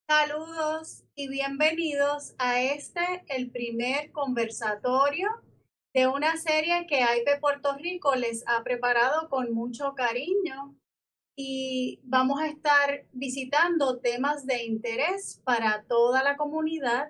Saludos y bienvenidos a el primer conversatorio de una serie que AIPE Puerto Rico les ha preparado con mucho cariño y vamos a estar visitando temas de interés para toda la comunidad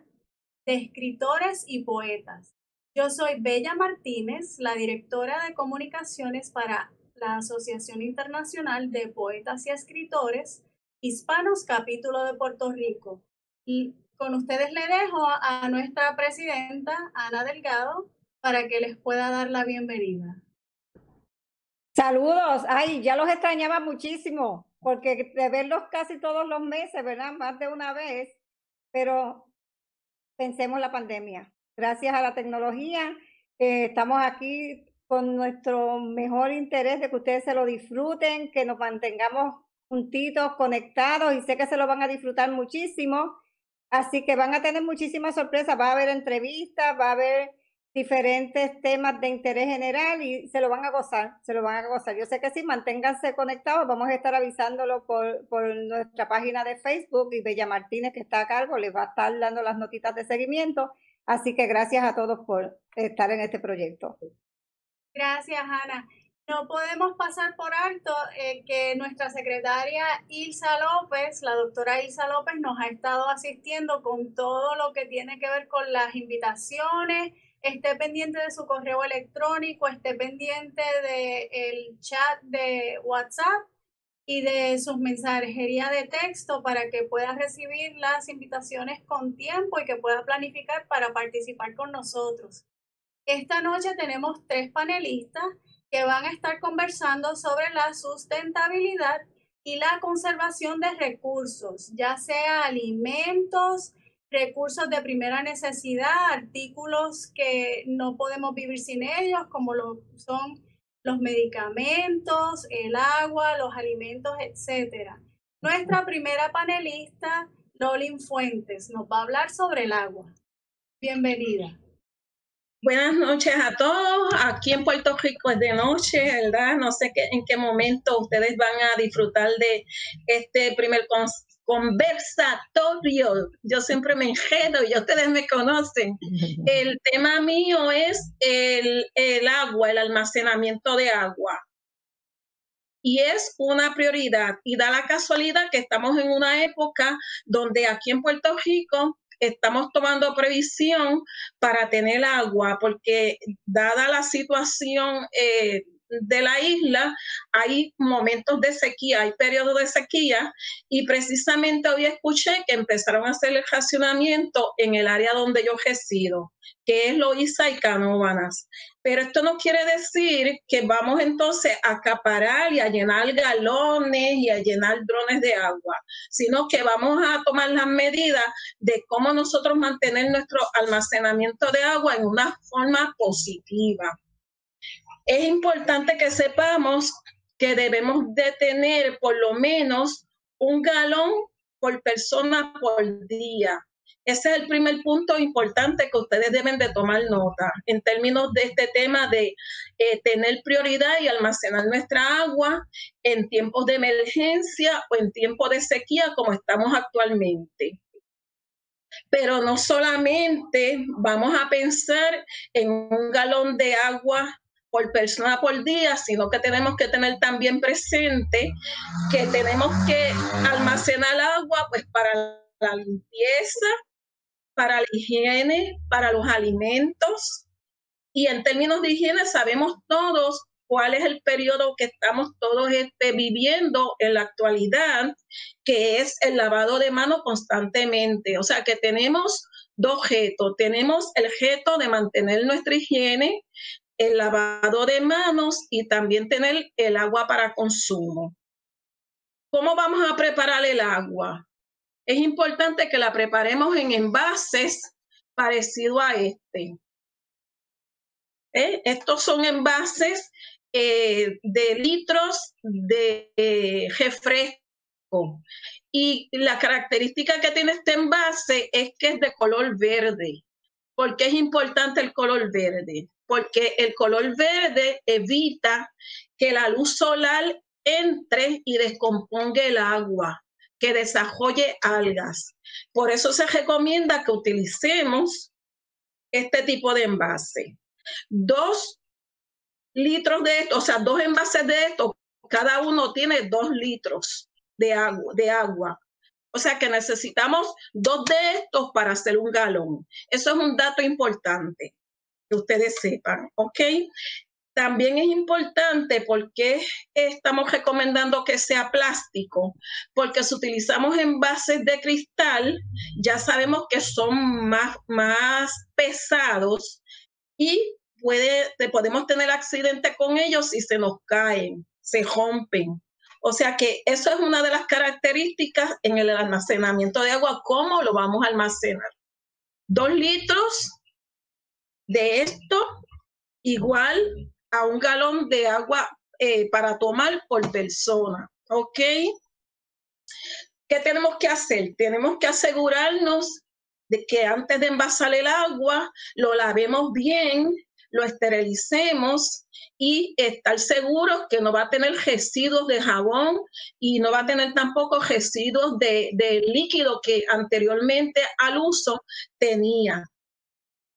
de escritores y poetas. Yo soy Bella Martínez, la directora de comunicaciones para la Asociación Internacional de Poetas y Escritores Hispanos, capítulo de Puerto Rico. Y con ustedes le dejo a nuestra presidenta, Ana Delgado, para que les pueda dar la bienvenida. Saludos, ay, ya los extrañaba muchísimo, porque de verlos casi todos los meses, ¿verdad? Más de una vez, pero pensemos la pandemia. Gracias a la tecnología, estamos aquí con nuestro mejor interés de que ustedes se lo disfruten, que nos mantengamos juntitos, conectados, y sé que se lo van a disfrutar muchísimo. Así que van a tener muchísimas sorpresas, va a haber entrevistas, va a haber diferentes temas de interés general y se lo van a gozar, se lo van a gozar. Yo sé que sí, manténganse conectados, vamos a estar avisándolo por nuestra página de Facebook y Bella Martínez, que está a cargo, les va a estar dando las notitas de seguimiento. Así que gracias a todos por estar en este proyecto. Gracias, Ana. No podemos pasar por alto que nuestra secretaria Ilsa López, la doctora Ilsa López, nos ha estado asistiendo con todo lo que tiene que ver con las invitaciones. Esté pendiente de su correo electrónico, esté pendiente del chat de WhatsApp y de sus mensajerías de texto para que pueda recibir las invitaciones con tiempo y que pueda planificar para participar con nosotros. Esta noche tenemos 3 panelistas que van a estar conversando sobre la sustentabilidad y la conservación de recursos, ya sea alimentos, recursos de primera necesidad, artículos que no podemos vivir sin ellos, como lo son los medicamentos, el agua, los alimentos, etcétera. Nuestra primera panelista, Lolin Fuentes, nos va a hablar sobre el agua. Bienvenida. Buenas noches a todos. Aquí en Puerto Rico es de noche, ¿verdad? No sé en qué momento ustedes van a disfrutar de este primer conversatorio. Yo siempre me enredo y ustedes me conocen. El tema mío es el agua, el almacenamiento de agua. Y es una prioridad. Y da la casualidad que estamos en una época donde aquí en Puerto Rico estamos tomando previsión para tener agua, porque dada la situación de la isla, hay momentos de sequía, hay periodos de sequía, y precisamente hoy escuché que empezaron a hacer el racionamiento en el área donde yo resido, que es Loíza y Canóvanas. Pero esto no quiere decir que vamos entonces a acaparar y a llenar galones y a llenar drones de agua, sino que vamos a tomar las medidas de cómo nosotros mantener nuestro almacenamiento de agua en una forma positiva. Es importante que sepamos que debemos de tener por lo menos 1 galón por persona por día. Ese es el primer punto importante que ustedes deben de tomar nota en términos de este tema de tener prioridad y almacenar nuestra agua en tiempos de emergencia o en tiempos de sequía como estamos actualmente. Pero no solamente vamos a pensar en 1 galón de agua por persona por día, sino que tenemos que tener también presente que tenemos que almacenar agua pues para la limpieza, para la higiene, para los alimentos. Y en términos de higiene sabemos todos cuál es el periodo que estamos todos viviendo en la actualidad, que es el lavado de manos constantemente. O sea que tenemos 2 retos. Tenemos el reto de mantener nuestra higiene, el lavado de manos y también tener el agua para consumo. ¿Cómo vamos a preparar el agua? Es importante que la preparemos en envases parecidos a este. Estos son envases de litros de refresco. Y la característica que tiene este envase es que es de color verde. ¿Por qué es importante el color verde? Porque el color verde evita que la luz solar entre y descomponga el agua, que desarrolle algas. Por eso se recomienda que utilicemos este tipo de envase. 2 litros de esto, o sea, 2 envases de esto, cada uno tiene 2 litros de agua. O sea que necesitamos 2 de estos para hacer 1 galón. Eso es un dato importante que ustedes sepan, ¿ok? También es importante porque estamos recomendando que sea plástico, porque si utilizamos envases de cristal, ya sabemos que son más pesados y podemos tener accidentes con ellos si se nos caen, se rompen. O sea que eso es una de las características en el almacenamiento de agua, cómo lo vamos a almacenar. 2 litros de esto igual a 1 galón de agua para tomar por persona, ¿ok? ¿Qué tenemos que hacer? Tenemos que asegurarnos de que antes de envasar el agua, lo lavemos bien, lo esterilicemos y estar seguros que no va a tener residuos de jabón y no va a tener tampoco residuos de líquido que anteriormente al uso tenía.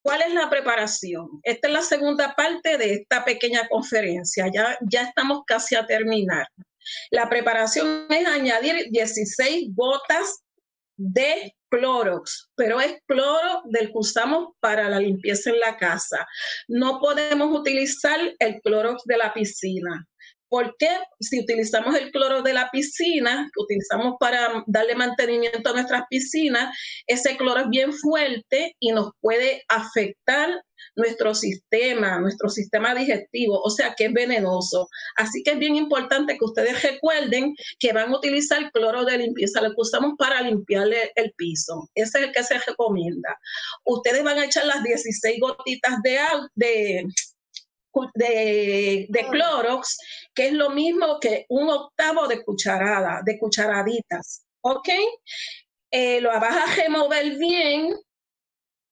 ¿Cuál es la preparación? Esta es la segunda parte de esta pequeña conferencia. Ya estamos casi a terminar. La preparación es añadir 16 gotas de Clorox, pero es cloro del que usamos para la limpieza en la casa. No podemos utilizar el Clorox de la piscina. ¿Por qué? Si utilizamos el cloro de la piscina, que utilizamos para darle mantenimiento a nuestras piscinas, ese cloro es bien fuerte y nos puede afectar nuestro sistema digestivo, o sea que es venenoso. Así que es bien importante que ustedes recuerden que van a utilizar cloro de limpieza, lo que usamos para limpiarle el piso. Ese es el que se recomienda. Ustedes van a echar las 16 gotitas de Clorox, que es lo mismo que 1/8 de cucharada, de cucharaditas, ¿ok? Lo vas a remover bien,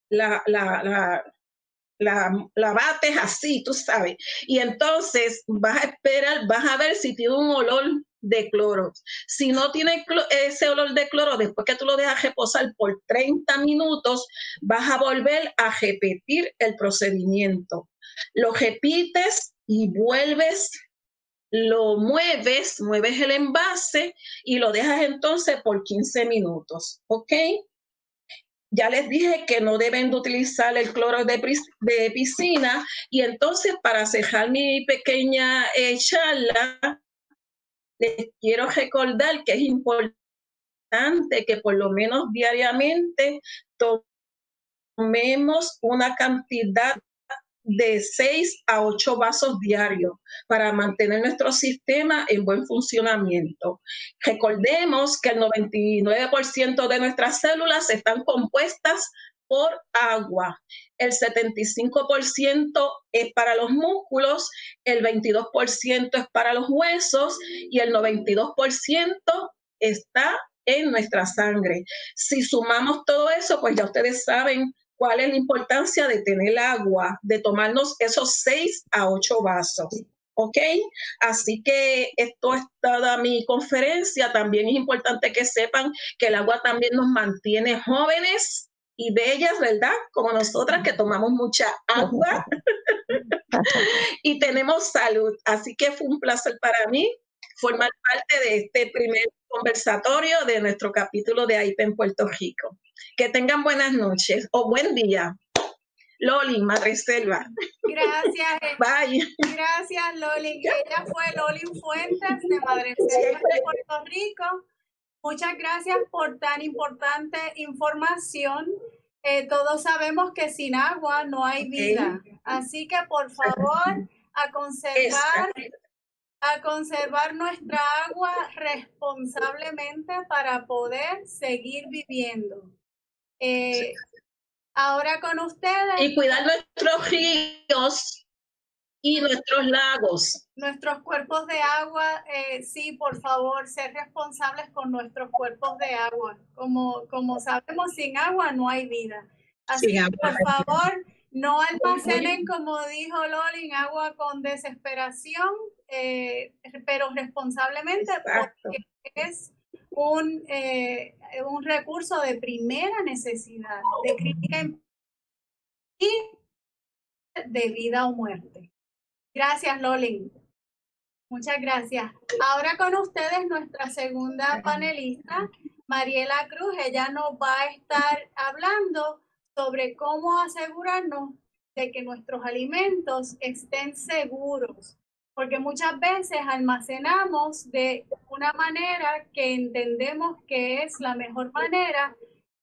la bates así, tú sabes, y entonces vas a esperar, vas a ver si tiene un olor de cloro. Si no tiene ese olor de cloro, después que tú lo dejas reposar por 30 minutos, vas a volver a repetir el procedimiento. Lo repites y vuelves, lo mueves el envase y lo dejas entonces por 15 minutos, ¿ok? Ya les dije que no deben de utilizar el cloro de piscina y entonces para cerrar mi pequeña charla, les quiero recordar que es importante que por lo menos diariamente tomemos una cantidad de 6 a 8 vasos diarios para mantener nuestro sistema en buen funcionamiento. Recordemos que el 99% de nuestras células están compuestas por agua. El 75% es para los músculos, el 22% es para los huesos y el 92% está en nuestra sangre. Si sumamos todo eso, pues ya ustedes saben cuál es la importancia de tener agua, de tomarnos esos 6 a 8 vasos, ¿ok? Así que esto es toda mi conferencia. También es importante que sepan que el agua también nos mantiene jóvenes y bellas, ¿verdad? Como nosotras que tomamos mucha agua y tenemos salud. Así que fue un placer para mí formar parte de este primer conversatorio de nuestro capítulo de AIPE en Puerto Rico. Que tengan buenas noches o buen día. Loli, Madreselva. Gracias. Bye. Gracias, Loli. Ella fue Loli Fuentes de Madreselva de Puerto Rico. Muchas gracias por tan importante información. Todos sabemos que sin agua no hay vida. Así que, por favor, a conservar nuestra agua responsablemente para poder seguir viviendo. Ahora con ustedes. Y cuidar nuestros ríos y nuestros lagos. Nuestros cuerpos de agua, sí, por favor, ser responsables con nuestros cuerpos de agua. Como sabemos, sin agua no hay vida. Así que, por favor, no almacenen, como dijo Loli, agua con desesperación, pero responsablemente, porque es un recurso de primera necesidad, de crítica y de vida o muerte. Gracias, Lolin. Muchas gracias. Ahora con ustedes nuestra segunda panelista, Mariela Cruz. Ella nos va a estar hablando sobre cómo asegurarnos de que nuestros alimentos estén seguros, porque muchas veces almacenamos de una manera que entendemos que es la mejor manera,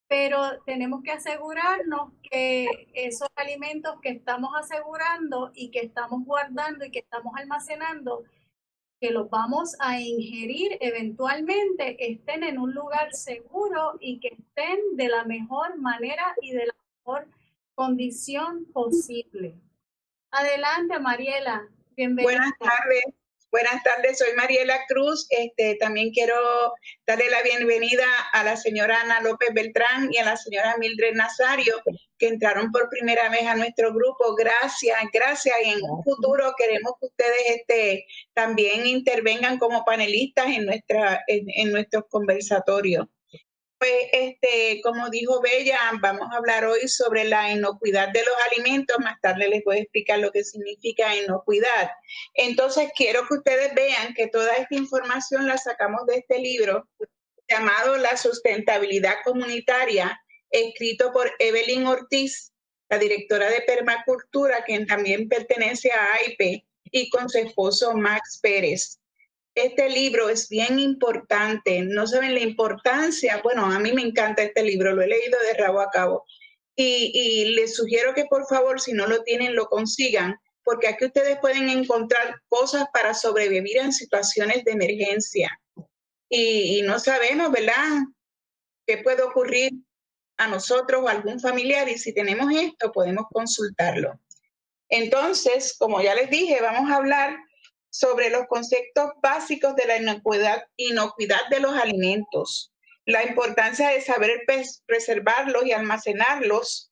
pero tenemos que asegurarnos que esos alimentos que estamos asegurando y que estamos guardando y que estamos almacenando, que los vamos a ingerir eventualmente, estén en un lugar seguro y que estén de la mejor manera y de la mejor condición posible. Adelante, Mariela. Bienvenida. Buenas tardes, soy Mariela Cruz. También quiero darle la bienvenida a la señora Ana López Beltrán y a la señora Mildred Nazario, que entraron por primera vez a nuestro grupo. Gracias. Y en un futuro queremos que ustedes también intervengan como panelistas en nuestros conversatorios. Pues, como dijo Bella, vamos a hablar hoy sobre la inocuidad de los alimentos. Más tarde les voy a explicar lo que significa inocuidad. Entonces, quiero que ustedes vean que toda esta información la sacamos de este libro llamado La Sustentabilidad Comunitaria, escrito por Evelyn Ortiz, la directora de Permacultura, quien también pertenece a AIPE, y con su esposo Max Pérez. Este libro es bien importante, no saben la importancia. Bueno, a mí me encanta este libro, lo he leído de rabo a cabo. Y les sugiero que por favor, si no lo tienen, lo consigan, porque aquí ustedes pueden encontrar cosas para sobrevivir en situaciones de emergencia. Y no sabemos, ¿verdad?, qué puede ocurrir a nosotros o a algún familiar, y si tenemos esto, podemos consultarlo. Entonces, como ya les dije, vamos a hablar sobre los conceptos básicos de la inocuidad de los alimentos, la importancia de saber preservarlos y almacenarlos,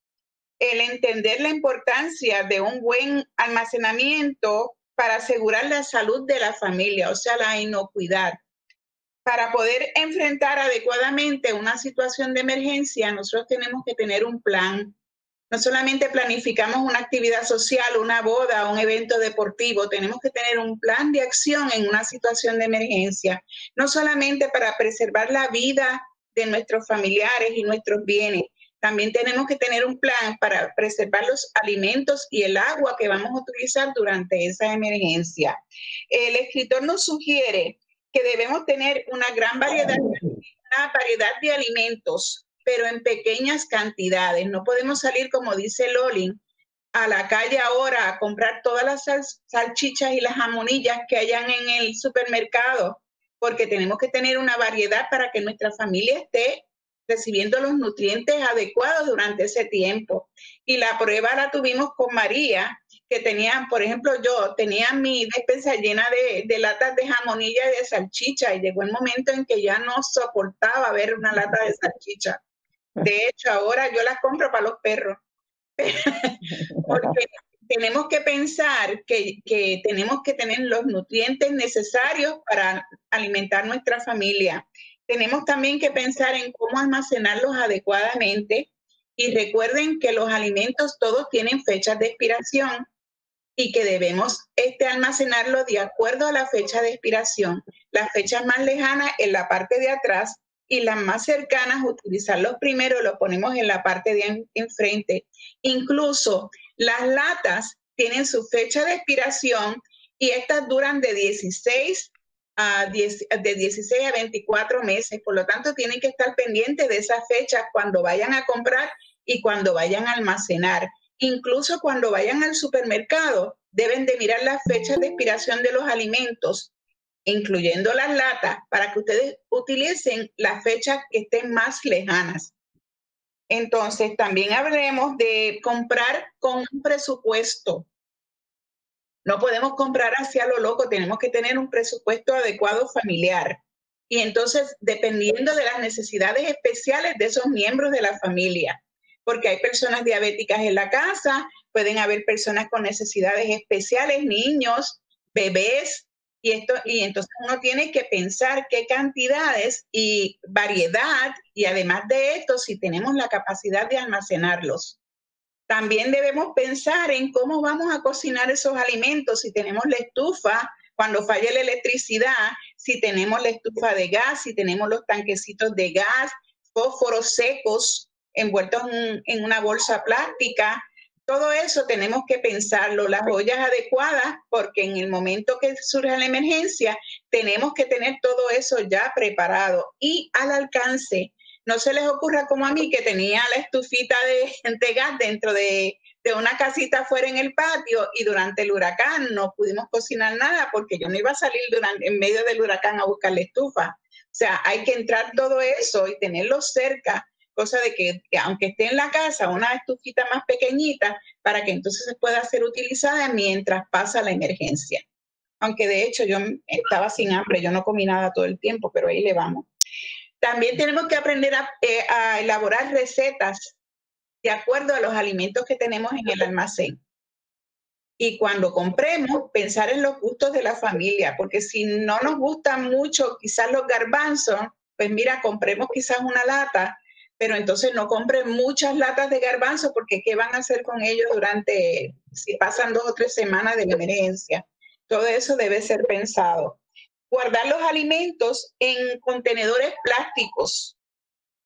el entender la importancia de un buen almacenamiento para asegurar la salud de la familia, o sea, la inocuidad. Para poder enfrentar adecuadamente una situación de emergencia, nosotros tenemos que tener un plan. No solamente planificamos una actividad social, una boda, un evento deportivo, tenemos que tener un plan de acción en una situación de emergencia, no solamente para preservar la vida de nuestros familiares y nuestros bienes, también tenemos que tener un plan para preservar los alimentos y el agua que vamos a utilizar durante esa emergencia. El escritor nos sugiere que debemos tener una variedad de alimentos, pero en pequeñas cantidades. No podemos salir, como dice Lolin, a la calle ahora a comprar todas las salchichas y las jamonillas que hayan en el supermercado, porque tenemos que tener una variedad para que nuestra familia esté recibiendo los nutrientes adecuados durante ese tiempo. Y la prueba la tuvimos con María, que tenía, por ejemplo, yo tenía mi despensa llena de latas de jamonilla y de salchicha, y llegó el momento en que ya no soportaba ver una lata de salchicha. De hecho, ahora yo las compro para los perros. Porque tenemos que pensar que tenemos que tener los nutrientes necesarios para alimentar nuestra familia. Tenemos también que pensar en cómo almacenarlos adecuadamente. Y recuerden que los alimentos todos tienen fechas de expiración y que debemos almacenarlos de acuerdo a la fecha de expiración. Las fechas más lejanas en la parte de atrás y las más cercanas, utilizarlos primero, los ponemos en la parte de enfrente. Incluso las latas tienen su fecha de expiración y estas duran de 16 a 24 meses. Por lo tanto, tienen que estar pendientes de esas fechas cuando vayan a comprar y cuando vayan a almacenar. Incluso cuando vayan al supermercado, deben de mirar las fechas de expiración de los alimentos, incluyendo las latas, para que ustedes utilicen las fechas que estén más lejanas. Entonces, también hablemos de comprar con un presupuesto. No podemos comprar hacia lo loco, tenemos que tener un presupuesto adecuado familiar. Y entonces, dependiendo de las necesidades especiales de esos miembros de la familia, porque hay personas diabéticas en la casa, pueden haber personas con necesidades especiales, niños, bebés, Y entonces uno tiene que pensar qué cantidades y variedad, y además de esto, si tenemos la capacidad de almacenarlos. También debemos pensar en cómo vamos a cocinar esos alimentos, si tenemos la estufa, cuando falle la electricidad, si tenemos la estufa de gas, si tenemos los tanquecitos de gas, fósforos secos envueltos en una bolsa plástica. Todo eso tenemos que pensarlo, las ollas adecuadas, porque en el momento que surja la emergencia, tenemos que tener todo eso ya preparado y al alcance. No se les ocurra como a mí, que tenía la estufita de gas dentro de una casita afuera en el patio, y durante el huracán no pudimos cocinar nada porque yo no iba a salir en medio del huracán a buscar la estufa. O sea, hay que entrar todo eso y tenerlo cerca, cosa de que aunque esté en la casa, una estufita más pequeñita, para que entonces se pueda ser utilizada mientras pasa la emergencia. Aunque de hecho yo estaba sin hambre, yo no comí nada todo el tiempo, pero ahí le vamos. También tenemos que aprender a elaborar recetas de acuerdo a los alimentos que tenemos en el almacén. Y cuando compremos, pensar en los gustos de la familia, porque si no nos gustan mucho quizás los garbanzos, pues mira, compremos quizás una lata, pero entonces no compren muchas latas de garbanzos, porque ¿qué van a hacer con ellos si pasan 2 o 3 semanas de la emergencia? Todo eso debe ser pensado. Guardar los alimentos en contenedores plásticos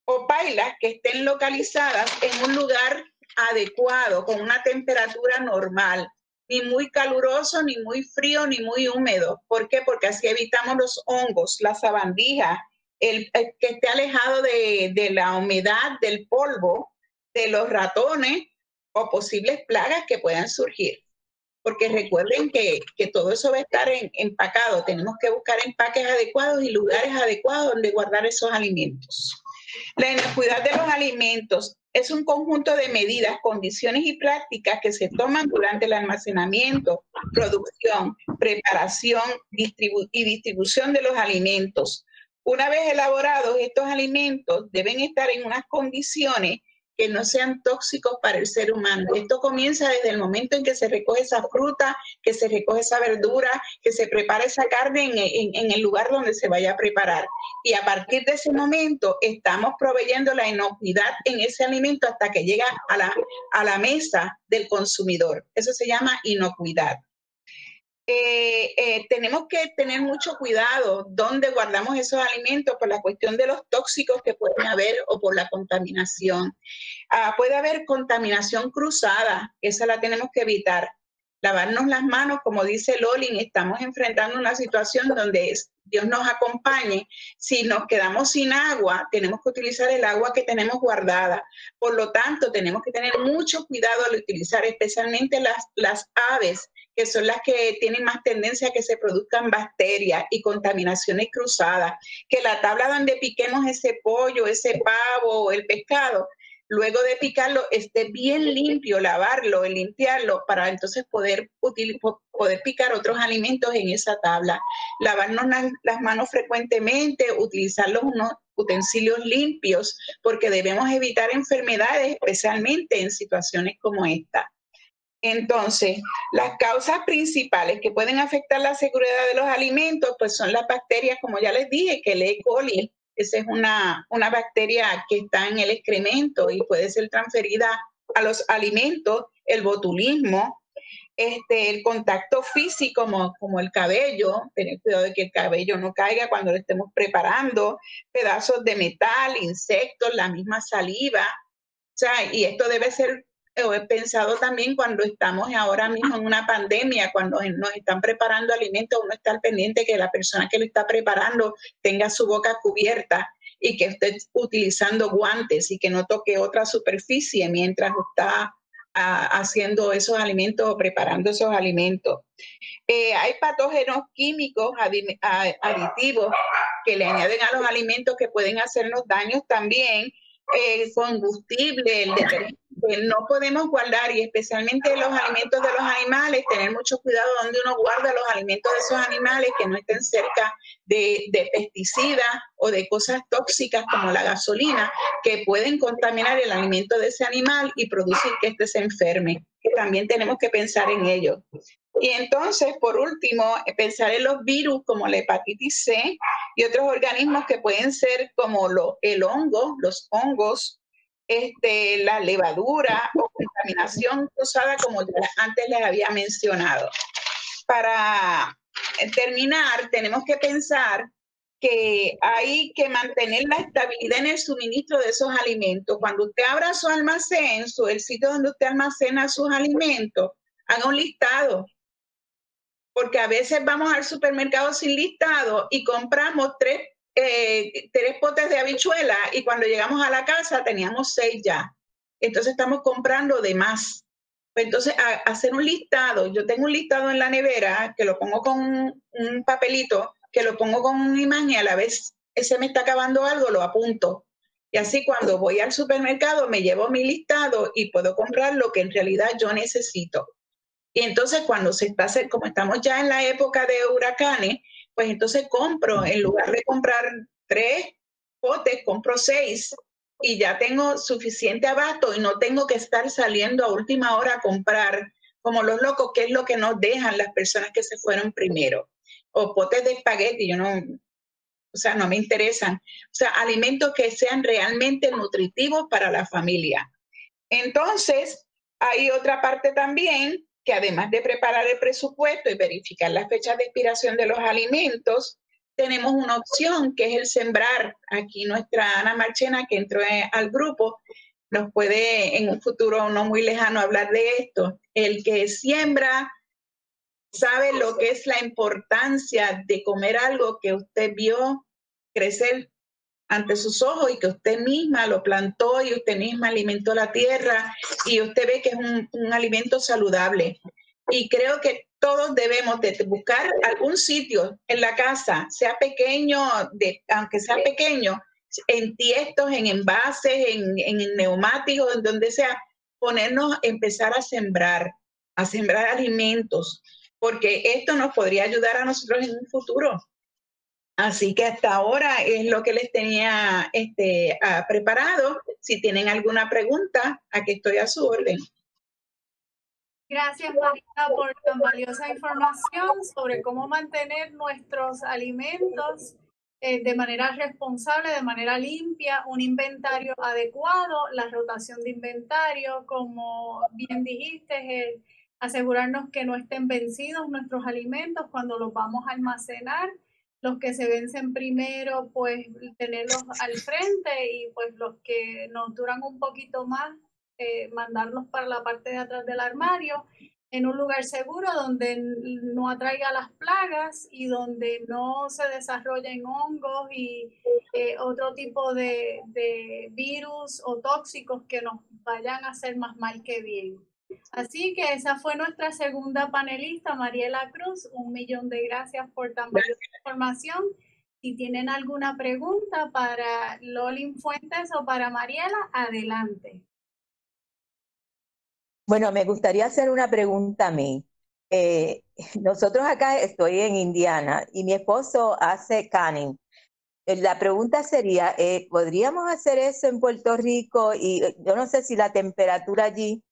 o pailas que estén localizadas en un lugar adecuado, con una temperatura normal, ni muy caluroso, ni muy frío, ni muy húmedo. ¿Por qué? Porque así evitamos los hongos, la sabandija, el que esté alejado de la humedad, del polvo, de los ratones o posibles plagas que puedan surgir. Porque recuerden que todo eso va a estar empacado. Tenemos que buscar empaques adecuados y lugares adecuados donde guardar esos alimentos. La inocuidad de los alimentos es un conjunto de medidas, condiciones y prácticas que se toman durante el almacenamiento, producción, preparación y distribución de los alimentos. Una vez elaborados, estos alimentos deben estar en unas condiciones que no sean tóxicos para el ser humano. Esto comienza desde el momento en que se recoge esa fruta, que se recoge esa verdura, que se prepara esa carne en el lugar donde se vaya a preparar. Y a partir de ese momento estamos proveyendo la inocuidad en ese alimento hasta que llega a la mesa del consumidor. Eso se llama inocuidad. Tenemos que tener mucho cuidado donde guardamos esos alimentos por la cuestión de los tóxicos que pueden haber o por la contaminación. Puede haber contaminación cruzada, esa la tenemos que evitar. Lavarnos las manos, como dice Lolin, estamos enfrentando una situación donde Dios nos acompañe. Si nos quedamos sin agua, tenemos que utilizar el agua que tenemos guardada. Por lo tanto, tenemos que tener mucho cuidado al utilizar especialmente las aves, que son las que tienen más tendencia a que se produzcan bacterias y contaminaciones cruzadas. Que la tabla donde piquemos ese pollo, ese pavo o el pescado, luego de picarlo, esté bien limpio, lavarlo, limpiarlo, para entonces poder picar otros alimentos en esa tabla. Lavarnos las manos frecuentemente, utilizar unos utensilios limpios, porque debemos evitar enfermedades, especialmente en situaciones como esta. Entonces, las causas principales que pueden afectar la seguridad de los alimentos, pues son las bacterias, como ya les dije, que el E. coli, esa es una bacteria que está en el excremento y puede ser transferida a los alimentos, el botulismo, el contacto físico como el cabello, tener cuidado de que el cabello no caiga cuando lo estemos preparando, pedazos de metal, insectos, la misma saliva, o sea, y esto debe ser pensado también cuando estamos ahora mismo en una pandemia, cuando nos están preparando alimentos, uno está al pendiente que la persona que lo está preparando tenga su boca cubierta y que esté utilizando guantes y que no toque otra superficie mientras está haciendo esos alimentos o preparando esos alimentos. Hay patógenos químicos aditivos que le añaden a los alimentos que pueden hacernos daños también. El combustible, el detergente, no podemos guardar, y especialmente los alimentos de los animales, tener mucho cuidado donde uno guarda los alimentos de esos animales, que no estén cerca de pesticidas o de cosas tóxicas como la gasolina, que pueden contaminar el alimento de ese animal y producir que éste se enferme, que también tenemos que pensar en ello. Y entonces, por último, pensar en los virus como la hepatitis C y otros organismos que pueden ser como el hongo, los hongos, la levadura o contaminación cruzada, como ya antes les había mencionado. Para terminar, tenemos que pensar que hay que mantener la estabilidad en el suministro de esos alimentos. Cuando usted abra su almacén, el sitio donde usted almacena sus alimentos, haga un listado, porque a veces vamos al supermercado sin listado y compramos tres potes de habichuela y cuando llegamos a la casa teníamos 6 ya. Entonces estamos comprando de más. Entonces, hacer un listado. Yo tengo un listado en la nevera que lo pongo con un papelito, que lo pongo con una imagen y a la vez se me está acabando algo, lo apunto. Y así cuando voy al supermercado me llevo mi listado y puedo comprar lo que en realidad yo necesito. Y entonces cuando como estamos ya en la época de huracanes, pues entonces compro, en lugar de comprar 3 potes, compro 6 y ya tengo suficiente abasto y no tengo que estar saliendo a última hora a comprar como los locos, que es lo que nos dejan las personas que se fueron primero. O potes de espagueti, no me interesan. O sea, alimentos que sean realmente nutritivos para la familia. Entonces, hay otra parte también que además de preparar el presupuesto y verificar las fechas de expiración de los alimentos, tenemos una opción que es el sembrar. Aquí nuestra Ana Marchena, que entró al grupo, nos puede en un futuro no muy lejano hablar de esto. El que siembra sabe lo que es la importancia de comer algo que usted vio crecer ante sus ojos y que usted misma lo plantó y usted misma alimentó la tierra y usted ve que es un alimento saludable. Y creo que todos debemos de buscar algún sitio en la casa, sea pequeño, aunque sea pequeño, en tiestos, en envases, en neumáticos, en donde sea, empezar a sembrar alimentos, porque esto nos podría ayudar a nosotros en un futuro. Así que hasta ahora es lo que les tenía preparado. Si tienen alguna pregunta, aquí estoy a su orden. Gracias, Marita, por tan valiosa información sobre cómo mantener nuestros alimentos de manera responsable, de manera limpia, un inventario adecuado, la rotación de inventario, como bien dijiste, asegurarnos que no estén vencidos nuestros alimentos cuando los vamos a almacenar. Los que se vencen primero, pues tenerlos al frente y pues los que nos duran un poquito más, mandarlos para la parte de atrás del armario, en un lugar seguro donde no atraiga las plagas y donde no se desarrollen hongos y otro tipo de virus o tóxicos que nos vayan a hacer más mal que bien. Así que esa fue nuestra segunda panelista, Mariela Cruz. 1.000.000 de gracias por tan valiosa información. Si tienen alguna pregunta para Lolin Fuentes o para Mariela, adelante. Bueno, me gustaría hacer una pregunta a mí. Nosotros acá estoy en Indiana y mi esposo hace canning. La pregunta sería, ¿podríamos hacer eso en Puerto Rico? Y yo no sé si la temperatura allí,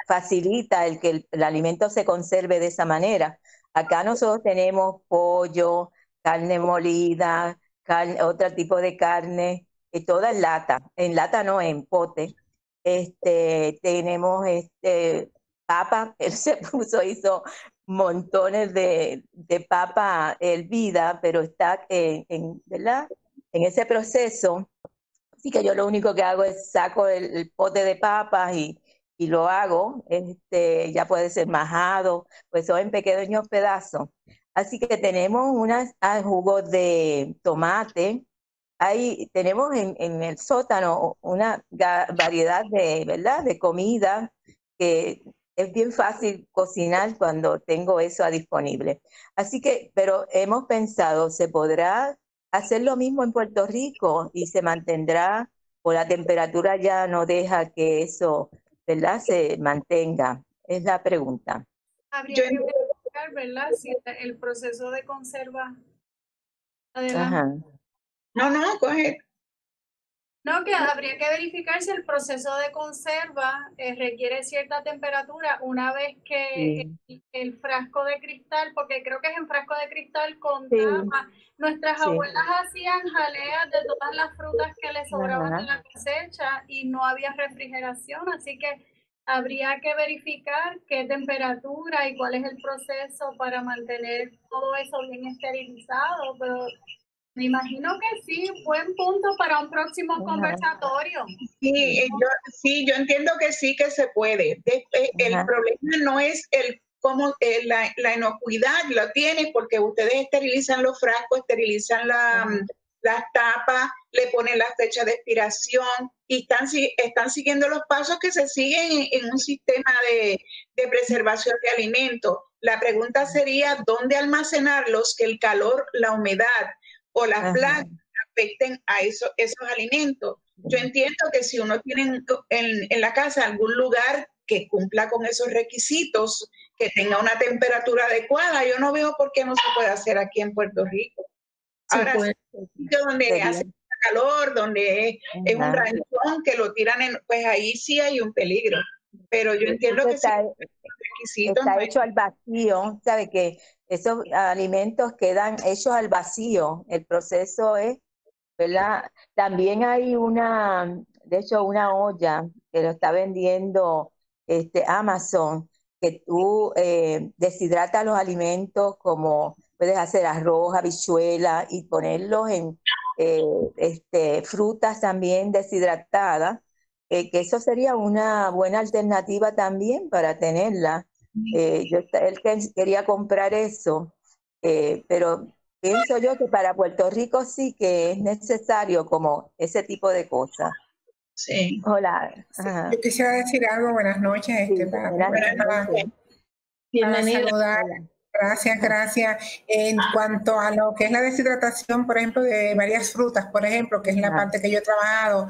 facilita el que el alimento se conserve de esa manera. Acá nosotros tenemos pollo, carne molida, otro tipo de carne, toda en lata no, en pote. Tenemos papa, él hizo montones de papa hervida, pero está ¿verdad? En ese proceso. Así que yo lo único que hago es saco el pote de papas y lo hago, ya puede ser majado, pues son en pequeños pedazos. Así que tenemos unos jugos de tomate. Ahí tenemos en el sótano una variedad ¿verdad? De comida que es bien fácil cocinar cuando tengo eso disponible. Así que, pero hemos pensado, ¿se podrá hacer lo mismo en Puerto Rico y se mantendrá o la temperatura ya no deja que eso, ¿verdad? Se mantenga? Es la pregunta. Habría que verificar, ¿verdad? Si el proceso de conserva. Adelante. Ajá. No, coge. No, que habría que verificar si el proceso de conserva requiere cierta temperatura una vez que el frasco de cristal, porque creo que es en frasco de cristal con tapa. Nuestras abuelas hacían jaleas de todas las frutas que les sobraban de la cosecha y no había refrigeración, así que habría que verificar qué temperatura y cuál es el proceso para mantener todo eso bien esterilizado, pero me imagino que sí, buen punto para un próximo conversatorio. Sí, yo entiendo que sí que se puede. El problema no es cómo la inocuidad lo tiene, porque ustedes esterilizan los frascos, esterilizan las tapas, le ponen la fecha de expiración y están siguiendo los pasos que se siguen en un sistema de preservación de alimentos. La pregunta sería, ¿dónde almacenarlos que el calor, la humedad o las plagas afecten a esos alimentos? Yo entiendo que si uno tiene en la casa algún lugar que cumpla con esos requisitos, que tenga una temperatura adecuada, yo no veo por qué no se puede hacer aquí en Puerto Rico. Ahora, si es un sitio donde hace calor, donde es un ranchón que lo tiran, pues ahí sí hay un peligro. Pero yo entiendo que está no hecho al vacío, ¿sabe? Que esos alimentos quedan hechos al vacío. El proceso es, ¿verdad? También hay de hecho, una olla que lo está vendiendo Amazon, que tú deshidratas los alimentos, como puedes hacer arroz, habichuela y ponerlos en frutas también deshidratadas, que eso sería una buena alternativa también para tenerla. Él quería comprar eso, pero pienso yo que para Puerto Rico sí que es necesario como ese tipo de cosas. Sí. Hola. Sí, yo quisiera decir algo. Buenas noches. Para saludar. Gracias. En cuanto a lo que es la deshidratación, por ejemplo, de varias frutas, por ejemplo, que es la parte que yo he trabajado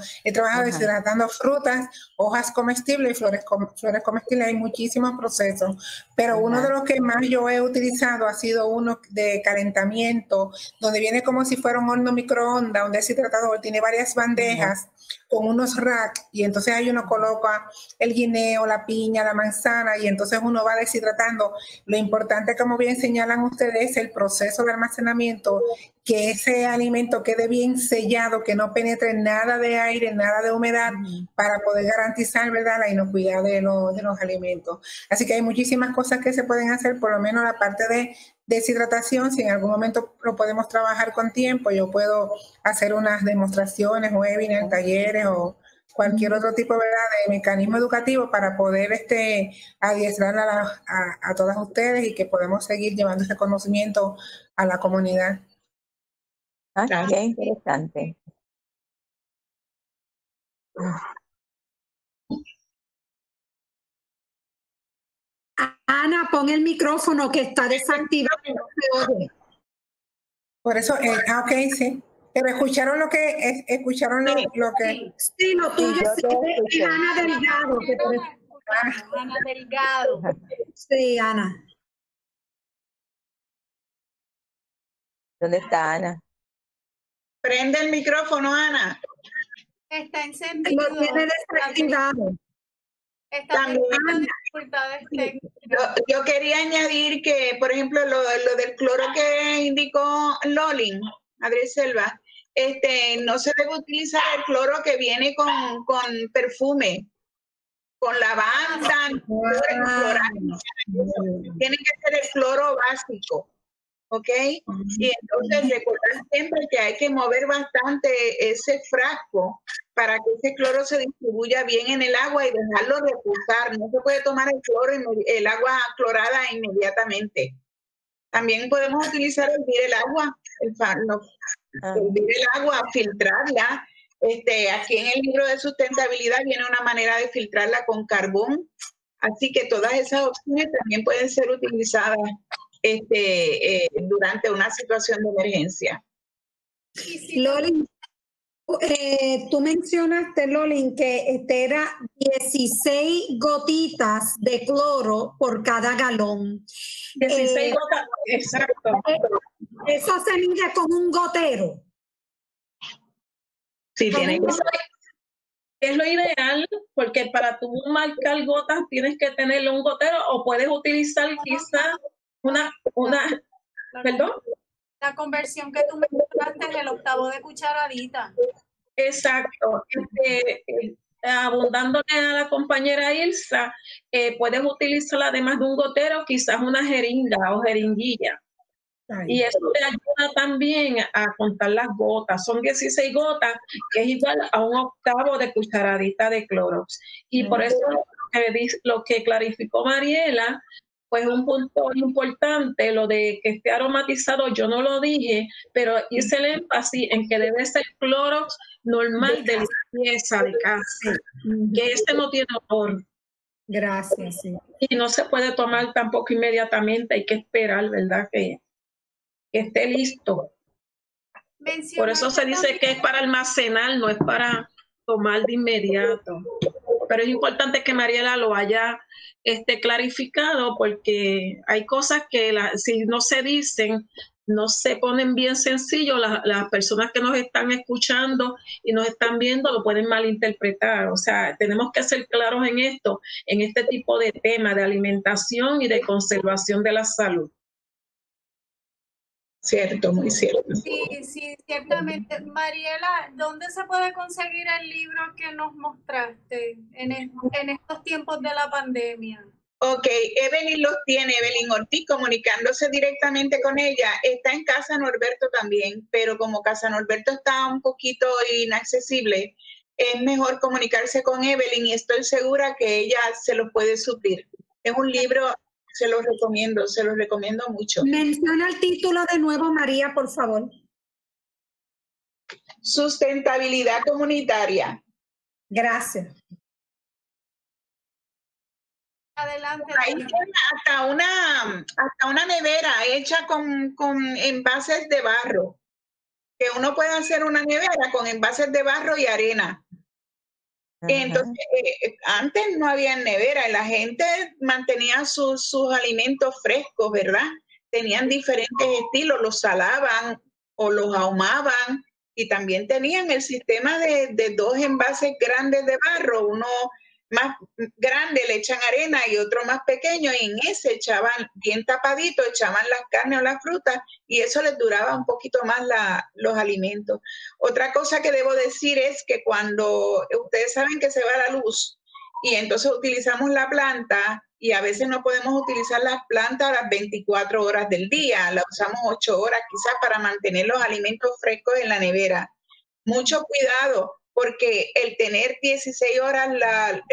deshidratando frutas, hojas comestibles y flores comestibles. Hay muchísimos procesos, pero uno de los que más yo he utilizado ha sido uno de calentamiento, donde viene como si fuera un horno microondas, un deshidratador, tiene varias bandejas con unos racks, y entonces ahí uno coloca el guineo, la piña, la manzana, y entonces uno va deshidratando. Lo importante, como bien señalan ustedes, es el proceso de almacenamiento, que ese alimento quede bien sellado, que no penetre nada de aire, nada de humedad, para poder garantizar, ¿verdad?, la inocuidad de los alimentos. Así que hay muchísimas cosas que se pueden hacer, por lo menos la parte de deshidratación. Si en algún momento lo podemos trabajar con tiempo, yo puedo hacer unas demostraciones, webinars, talleres o cualquier otro tipo, ¿verdad?, de mecanismo educativo para poder adiestrar a todas ustedes y que podamos seguir llevando ese conocimiento a la comunidad. Qué interesante. Ana, pon el micrófono que está desactivado. No se oye. Por eso, ok, sí. Pero escucharon lo que Sí, lo tuyo es Ana Delgado. Ana Delgado. Sí, Ana. ¿Dónde está Ana? Prende el micrófono, Ana. Está encendido. Lo tiene desactivado. Está teniendo dificultades técnicas. Yo quería añadir que, por ejemplo, lo del cloro que indicó Lolin, Madre Selva, no se debe utilizar el cloro que viene con perfume, con lavanda, tiene que ser el cloro básico, ¿ok? Y entonces recordar siempre que hay que mover bastante ese frasco para que ese cloro se distribuya bien en el agua y dejarlo reposar. No se puede tomar el agua clorada inmediatamente. También podemos utilizar hervir el agua, hervir el agua, filtrarla. Aquí en el libro de sustentabilidad viene una manera de filtrarla con carbón. Así que todas esas opciones también pueden ser utilizadas durante una situación de emergencia. Lolin, tú mencionaste, Lolin, que era 16 gotitas de cloro por cada galón. 16 gotas, exacto. Eso se mide con un gotero. Sí, tiene que ser. Es lo ideal, porque para tú marcar gotas tienes que tenerle un gotero o puedes utilizar quizás ¿perdón? La conversión que tú me mostraste es el 1/8 de cucharadita. Exacto. Abundándole a la compañera Ilsa, puedes utilizar además de un gotero, quizás una jeringa o jeringuilla. Y eso te ayuda también a contar las gotas. Son 16 gotas, que es igual a un 1/8 de cucharadita de Clorox. Y por eso lo que clarificó Mariela, pues un punto importante, lo de que esté aromatizado, yo no lo dije, pero hice el énfasis en que debe ser Clorox normal de limpieza de casa, que este no tiene olor. Gracias, sí. Y no se puede tomar tampoco inmediatamente, hay que esperar, ¿verdad? Que esté listo. Por eso se dice que es para almacenar, no es para tomar de inmediato. Pero es importante que Mariela lo haya clarificado, porque hay cosas que si no se dicen, no se ponen bien sencillo, las personas que nos están escuchando y nos están viendo lo pueden malinterpretar. O sea, tenemos que ser claros en esto, en este tipo de temas de alimentación y de conservación de la salud. Cierto, muy cierto. Sí, ciertamente. Mariela, ¿dónde se puede conseguir el libro que nos mostraste en estos tiempos de la pandemia? Ok, Evelyn los tiene, Evelyn Ortiz, comunicándose directamente con ella. Está en Casa Norberto también, pero como Casa Norberto está un poquito inaccesible, es mejor comunicarse con Evelyn y estoy segura que ella se los puede suplir. Es un libro, se los recomiendo mucho. Menciona el título de nuevo, María, por favor. Sustentabilidad comunitaria. Gracias. Adelante. Ahí tiene hasta una nevera hecha con envases de barro, que uno puede hacer una nevera con envases de barro y arena. Entonces, antes no había nevera y la gente mantenía sus alimentos frescos, ¿verdad? Tenían diferentes estilos, los salaban o los ahumaban y también tenían el sistema de 2 envases grandes de barro, uno más grande le echan arena y otro más pequeño y en ese echaban bien tapadito, echaban las carnes o las frutas y eso les duraba un poquito más los alimentos. Otra cosa que debo decir es que cuando ustedes saben que se va la luz y entonces utilizamos la planta y a veces no podemos utilizar las plantas a las 24 horas del día, la usamos 8 horas quizás para mantener los alimentos frescos en la nevera. Mucho cuidado, porque el tener 16 horas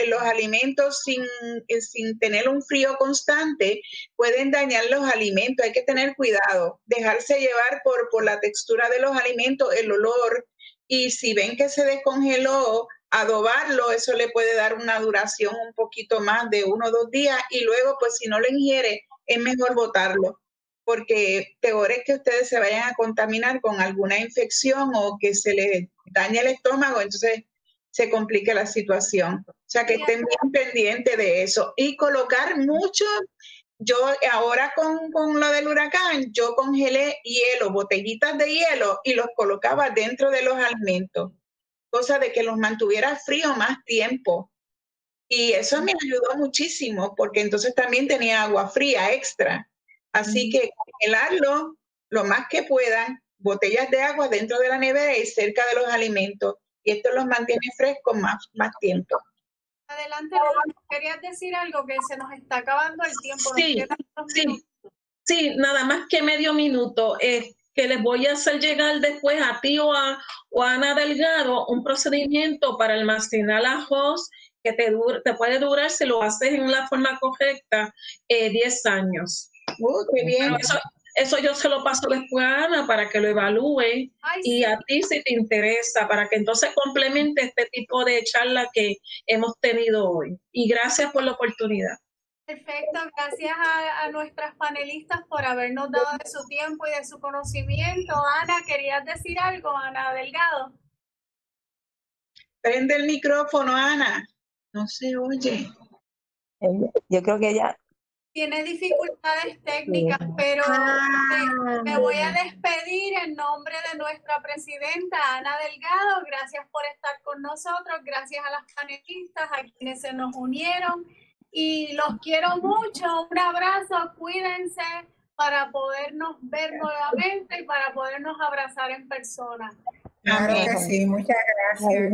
los alimentos sin tener un frío constante pueden dañar los alimentos. Hay que tener cuidado, dejarse llevar por la textura de los alimentos, el olor, y si ven que se descongeló, adobarlo, eso le puede dar una duración un poquito más de 1 o 2 días y luego, pues si no lo ingiere, es mejor botarlo, porque peor es que ustedes se vayan a contaminar con alguna infección o que se les dañe el estómago, entonces se complica la situación. O sea, que estén bien pendientes de eso. Y colocar mucho, yo ahora con lo del huracán, yo congelé hielo, botellitas de hielo y los colocaba dentro de los alimentos, cosa de que los mantuviera frío más tiempo. Y eso me ayudó muchísimo, porque entonces también tenía agua fría extra. Así que congelarlo lo más que puedan, botellas de agua dentro de la nevera y cerca de los alimentos. Y esto los mantiene frescos más tiempo. Adelante, querías decir algo, que se nos está acabando el tiempo. Sí, nada más que medio minuto. Que les voy a hacer llegar después a ti o a Ana Delgado un procedimiento para almacenar ajos que te puede durar, si lo haces en la forma correcta, 10 años. Qué bien. Eso yo se lo paso después a Ana para que lo evalúe. Y a ti si te interesa, para que entonces complemente este tipo de charla que hemos tenido hoy. Y gracias por la oportunidad. Perfecto, gracias a nuestras panelistas por habernos dado de su tiempo y de su conocimiento. Ana, ¿querías decir algo, Ana Delgado? Prende el micrófono, Ana. No se oye. Yo creo que ella tiene dificultades técnicas, pero me voy a despedir en nombre de nuestra presidenta Ana Delgado. Gracias por estar con nosotros, gracias a las panelistas, a quienes se nos unieron y los quiero mucho. Un abrazo, cuídense para podernos ver nuevamente y para podernos abrazar en persona. Claro que sí, muchas gracias.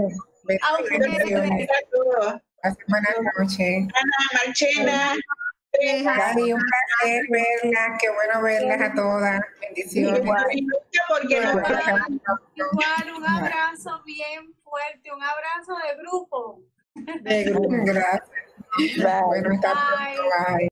Buenas noches. Ana, Marchena. Gaby, un placer verlas, qué bueno verlas a todas. Bendiciones. Igual, un abrazo bien fuerte, un abrazo de grupo. Gracias. Bueno, hasta pronto. Bye.